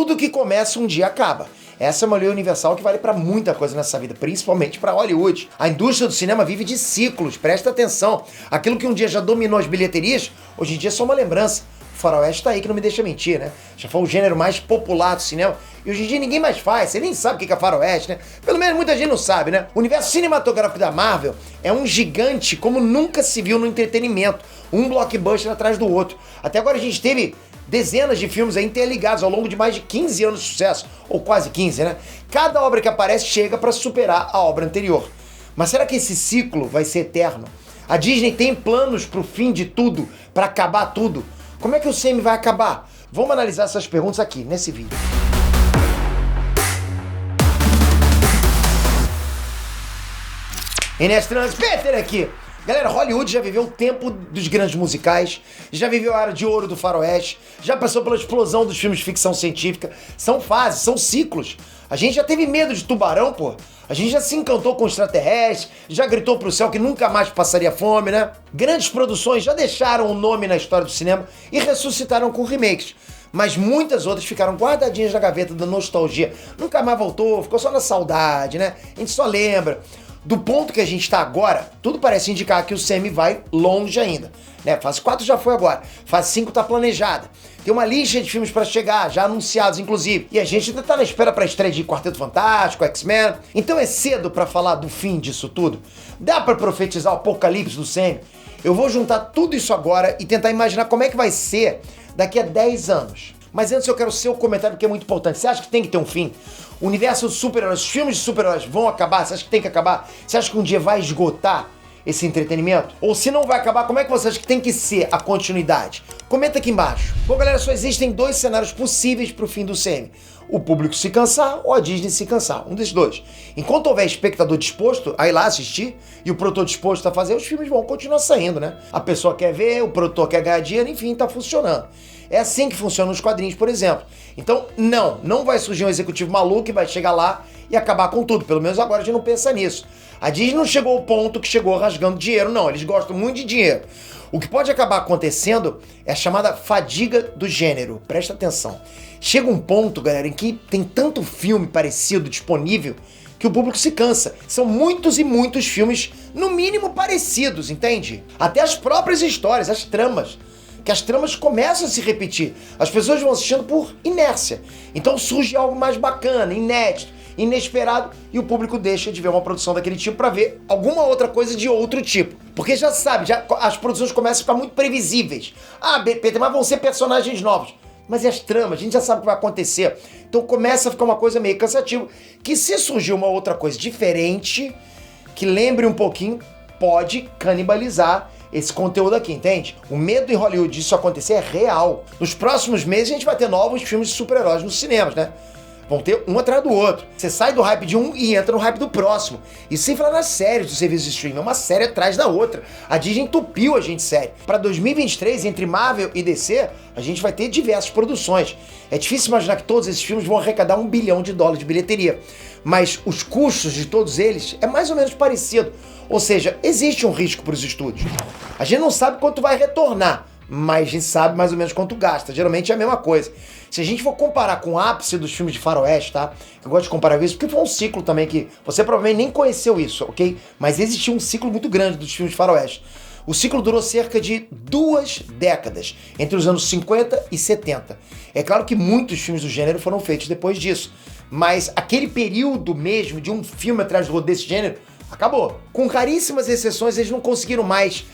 tudo que começa um dia acaba. Essa é uma lei universal que vale pra muita coisa nessa vida, principalmente pra Hollywood. A indústria do cinema vive de ciclos, presta atenção. Aquilo que um dia já dominou as bilheterias, hoje em dia é só uma lembrança. O faroeste tá aí que não me deixa mentir, né? Já foi o gênero mais popular do cinema e hoje em dia ninguém mais faz, você nem sabe o que é faroeste, né? Pelo menos muita gente não sabe, né? O universo cinematográfico da Marvel é um gigante como nunca se viu no entretenimento. Um blockbuster atrás do outro. Até agora a gente teve dezenas de filmes aí interligados ao longo de mais de 15 anos de sucesso, ou quase 15, né? Cada obra que aparece chega para superar a obra anterior. Mas será que esse ciclo vai ser eterno? A Disney tem planos pro fim de tudo, para acabar tudo? Como é que o CM vai acabar? Vamos analisar essas perguntas aqui, nesse vídeo. Inês Trans, Peter aqui! Galera, Hollywood já viveu o tempo dos grandes musicais, já viveu a era de ouro do faroeste, já passou pela explosão dos filmes de ficção científica. São fases, são ciclos. A gente já teve medo de tubarão, pô. A gente já se encantou com extraterrestres, já gritou pro céu que nunca mais passaria fome, né? Grandes produções já deixaram um nome na história do cinema e ressuscitaram com remakes. Mas muitas outras ficaram guardadinhas na gaveta da nostalgia. Nunca mais voltou, ficou só na saudade, né? A gente só lembra. Do ponto que a gente tá agora, tudo parece indicar que o CM vai longe ainda, né? Fase 4 já foi agora, fase 5 tá planejada. Tem uma lista de filmes pra chegar, já anunciados inclusive. E a gente ainda tá na espera pra estreia de Quarteto Fantástico, X-Men. Então é cedo pra falar do fim disso tudo? Dá pra profetizar o apocalipse do CM? Eu vou juntar tudo isso agora e tentar imaginar como é que vai ser daqui a 10 anos. Mas antes eu quero o seu comentário, porque é muito importante. Você acha que tem que ter um fim? O universo dos super-heróis, os filmes de super-heróis vão acabar? Você acha que tem que acabar? Você acha que um dia vai esgotar esse entretenimento? Ou se não vai acabar, como é que você acha que tem que ser a continuidade? Comenta aqui embaixo. Bom, galera, só existem dois cenários possíveis pro fim do CM. O público se cansar ou a Disney se cansar. Um desses dois. Enquanto houver espectador disposto a ir lá assistir e o produtor disposto a fazer, os filmes vão continuar saindo, né? A pessoa quer ver, o produtor quer ganhar dinheiro, enfim, tá funcionando. É assim que funciona os quadrinhos, por exemplo. Então, não vai surgir um executivo maluco que vai chegar lá e acabar com tudo. Pelo menos agora a gente não pensa nisso. A Disney não chegou ao ponto que chegou rasgando dinheiro, não. Eles gostam muito de dinheiro. O que pode acabar acontecendo é a chamada fadiga do gênero. Presta atenção. Chega um ponto, galera, em que tem tanto filme parecido disponível que o público se cansa. São muitos e muitos filmes, no mínimo, parecidos, entende? Até as próprias histórias, as tramas. Que as tramas começam a se repetir. As pessoas vão assistindo por inércia. Então surge algo mais bacana, inédito, inesperado, e o público deixa de ver uma produção daquele tipo para ver alguma outra coisa de outro tipo. Porque já sabe, as produções começam a ficar muito previsíveis. Ah, Peter, mas vão ser personagens novos. Mas e as tramas? A gente já sabe o que vai acontecer. Então começa a ficar uma coisa meio cansativa, que se surgir uma outra coisa diferente, que lembre um pouquinho, pode canibalizar esse conteúdo aqui, entende? O medo em Hollywood disso acontecer é real. Nos próximos meses a gente vai ter novos filmes de super-heróis nos cinemas, né? Vão ter um atrás do outro. Você sai do hype de um e entra no hype do próximo. E sem falar nas séries do serviço de streaming, é uma série atrás da outra. A Disney entupiu a gente de série. Para 2023, entre Marvel e DC, a gente vai ter diversas produções. É difícil imaginar que todos esses filmes vão arrecadar $1 bilhão de bilheteria. Mas os custos de todos eles é mais ou menos parecido. Ou seja, existe um risco para os estúdios. A gente não sabe quanto vai retornar, mas a gente sabe mais ou menos quanto gasta. Geralmente é a mesma coisa. Se a gente for comparar com o ápice dos filmes de faroeste, tá? Eu gosto de comparar isso porque foi um ciclo também que você provavelmente nem conheceu isso, ok? Mas existiu um ciclo muito grande dos filmes de faroeste. O ciclo durou cerca de 2 décadas, entre os anos 50 e 70. É claro que muitos filmes do gênero foram feitos depois disso, mas aquele período mesmo de um filme atrás do outro desse gênero acabou. Com raríssimas exceções, eles não conseguiram mais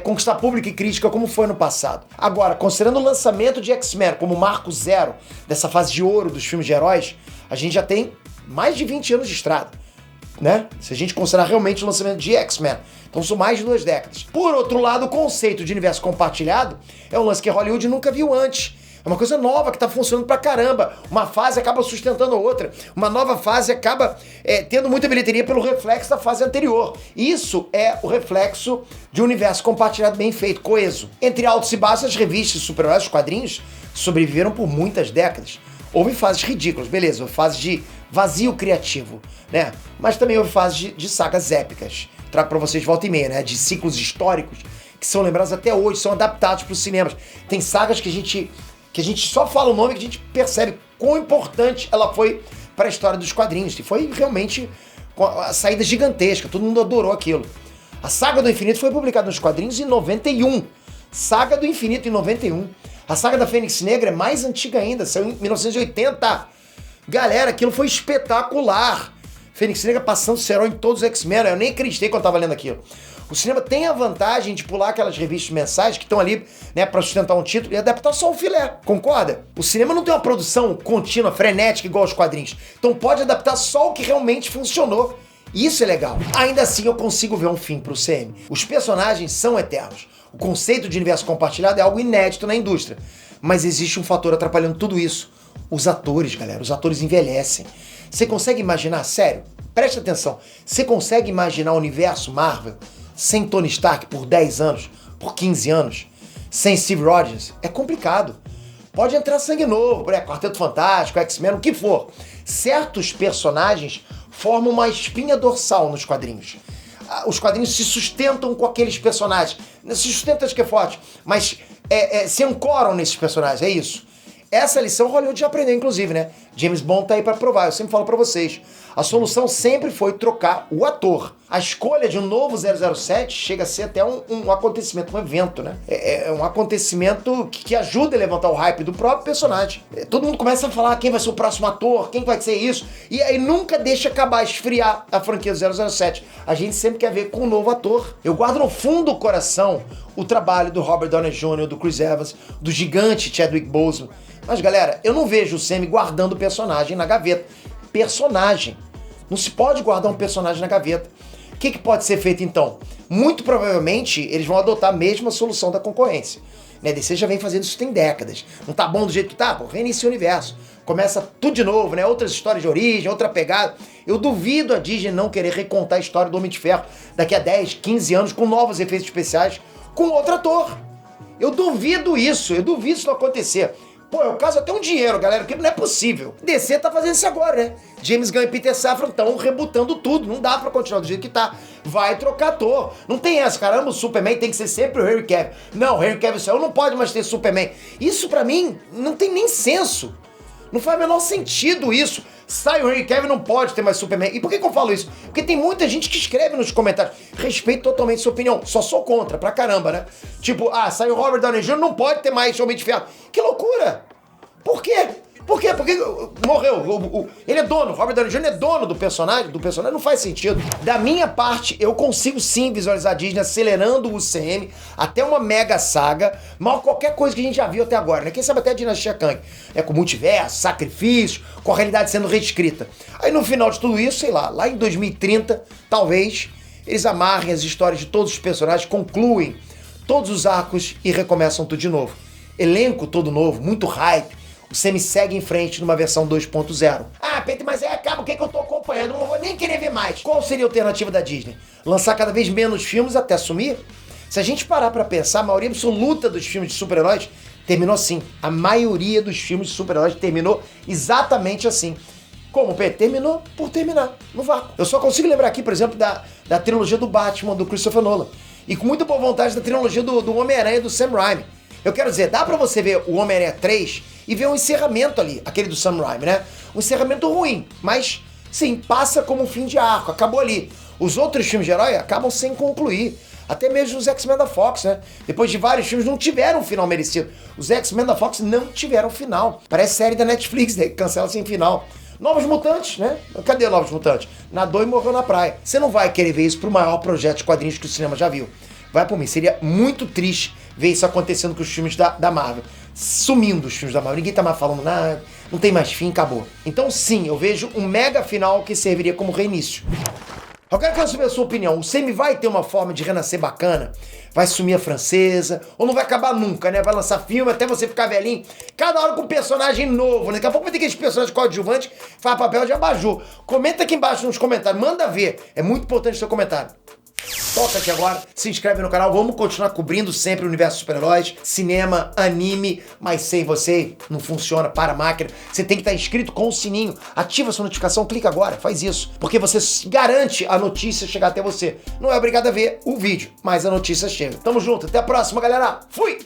conquistar público e crítica como foi no passado. Agora, considerando o lançamento de X-Men como marco zero dessa fase de ouro dos filmes de heróis, a gente já tem mais de 20 anos de estrada, né? Se a gente considerar realmente o lançamento de X-Men. Então são mais de 2 décadas. Por outro lado, o conceito de universo compartilhado é um lance que Hollywood nunca viu antes. É uma coisa nova que tá funcionando pra caramba. Uma fase acaba sustentando a outra. Uma nova fase acaba tendo muita bilheteria pelo reflexo da fase anterior. Isso é o reflexo de um universo compartilhado bem feito, coeso. Entre altos e baixos, as revistas de super-heróis, os quadrinhos, sobreviveram por muitas décadas. Houve fases ridículas, beleza, houve fases de vazio criativo, né? Mas também houve fases de sagas épicas. Trago pra vocês de volta e meia, né? De ciclos históricos que são lembrados até hoje, são adaptados pros cinemas. Tem sagas que a gente só fala o nome que a gente percebe quão importante ela foi para a história dos quadrinhos. E foi realmente a saída gigantesca, todo mundo adorou aquilo. A Saga do Infinito foi publicada nos quadrinhos em 91. Saga do Infinito em 91. A Saga da Fênix Negra é mais antiga ainda, saiu em 1980. Galera, aquilo foi espetacular. Fênix Negra passando esse herói em todos os X-Men, eu nem acreditei quando eu tava lendo aquilo. O cinema tem a vantagem de pular aquelas revistas mensais que estão ali, né, pra sustentar um título e adaptar só o filé, concorda? O cinema não tem uma produção contínua, frenética, igual aos quadrinhos. Então pode adaptar só o que realmente funcionou. E isso é legal. Ainda assim eu consigo ver um fim pro CM. Os personagens são eternos. O conceito de universo compartilhado é algo inédito na indústria. Mas existe um fator atrapalhando tudo isso. Os atores, galera. Os atores envelhecem. Você consegue imaginar? Sério, preste atenção. Você consegue imaginar o universo Marvel sem Tony Stark por 10 anos, por 15 anos, sem Steve Rogers? É complicado. Pode entrar sangue novo, Quarteto Fantástico, X-Men, o que for. Certos personagens formam uma espinha dorsal nos quadrinhos. Os quadrinhos se sustentam com aqueles personagens. Se sustentam, acho que é forte, mas se ancoram nesses personagens, é isso. Essa lição Hollywood já aprendeu, inclusive, né? James Bond tá aí pra provar, eu sempre falo pra vocês. A solução sempre foi trocar o ator. A escolha de um novo 007 chega a ser até um acontecimento, um evento, né? É um acontecimento que ajuda a levantar o hype do próprio personagem. Todo mundo começa a falar quem vai ser o próximo ator, quem vai ser isso, e aí nunca deixa acabar, esfriar a franquia do 007. A gente sempre quer ver com um novo ator. Eu guardo no fundo do coração o trabalho do Robert Downey Jr., do Chris Evans, do gigante Chadwick Boseman. Mas, galera, eu não vejo o Sam guardando o personagem na gaveta. Personagem. Não se pode guardar um personagem na gaveta. O que pode ser feito, então? Muito provavelmente, eles vão adotar a mesma solução da concorrência. Né? A DC já vem fazendo isso tem décadas. Não tá bom do jeito que tá? Pô, reinicia o universo. Começa tudo de novo, né? Outras histórias de origem, outra pegada. Eu duvido a Disney não querer recontar a história do Homem de Ferro daqui a 10, 15 anos com novos efeitos especiais com outro ator. Eu duvido isso não acontecer. Pô, eu caso até um dinheiro, galera, porque não é possível. DC tá fazendo isso agora, né? James Gunn e Peter Safran estão rebutando tudo. Não dá pra continuar do jeito que tá. Vai trocar ator. Não tem essa, caramba, o Superman tem que ser sempre o Henry Cavill. Não, Henry Cavill saiu, não pode mais ter Superman. Isso pra mim não tem nem senso. Não faz o menor sentido isso. Sai o Henry Cavill, não pode ter mais Superman. E por que eu falo isso? Porque tem muita gente que escreve nos comentários. Respeito totalmente sua opinião. Só sou contra, pra caramba, né? Tipo, sai o Robert Downey Jr., não pode ter mais Homem de Ferro. Que loucura! Por quê? Por quê? Porque morreu. Ele é dono, Robert Downey Jr. é dono do personagem não faz sentido. Da minha parte, eu consigo sim visualizar a Disney acelerando o UCM até uma mega saga, mal qualquer coisa que a gente já viu até agora, né? Quem sabe até a Dinastia Kang, com multiverso, sacrifício, com a realidade sendo reescrita. Aí no final de tudo isso, sei lá em 2030, talvez, eles amarrem as histórias de todos os personagens, concluem todos os arcos e recomeçam tudo de novo. Elenco todo novo, muito hype. O Sam segue em frente numa versão 2.0. Peter, mas acaba o que eu tô acompanhando, não vou nem querer ver mais. Qual seria a alternativa da Disney? Lançar cada vez menos filmes até sumir? Se a gente parar pra pensar, a maioria absoluta dos filmes de super-heróis terminou assim. A maioria dos filmes de super-heróis terminou exatamente assim. Como, Pedro? Terminou por terminar, no vácuo. Eu só consigo lembrar aqui, por exemplo, da trilogia do Batman, do Christopher Nolan. E com muita boa vontade da trilogia do Homem-Aranha, do Sam Raimi. Eu quero dizer, dá pra você ver o Homem-Aranha 3 e ver um encerramento ali, aquele do Sam Raimi, né? Um encerramento ruim, mas sim, passa como um fim de arco, acabou ali. Os outros filmes de herói acabam sem concluir. Até mesmo os X-Men da Fox, né? Depois de vários filmes, não tiveram um final merecido. Os X-Men da Fox não tiveram final. Parece série da Netflix, né? Que cancela sem final. Novos Mutantes, né? Cadê Novos Mutantes? Nadou e morreu na praia. Você não vai querer ver isso pro maior projeto de quadrinhos que o cinema já viu. Vai por mim, seria muito triste ver isso acontecendo com os filmes da Marvel. Sumindo os filmes da Marvel, ninguém tá mais falando nada, não tem mais fim, acabou. Então sim, eu vejo um mega final que serviria como reinício. Eu quero saber a sua opinião, o Sam vai ter uma forma de renascer bacana? Vai sumir a francesa? Ou não vai acabar nunca, né? Vai lançar filme até você ficar velhinho, cada hora com um personagem novo, né? Daqui a pouco vai ter aqueles personagens coadjuvantes que faz papel de abajur. Comenta aqui embaixo nos comentários, manda ver, é muito importante o seu comentário. Toca aqui agora, se inscreve no canal, vamos continuar cobrindo sempre o universo super-heróis, cinema, anime, mas sem você não funciona, para a máquina. Você tem que estar inscrito com o sininho, ativa sua notificação, clica agora, faz isso, porque você garante a notícia chegar até você. Não é obrigado a ver o vídeo, mas a notícia chega. Tamo junto, até a próxima, galera. Fui!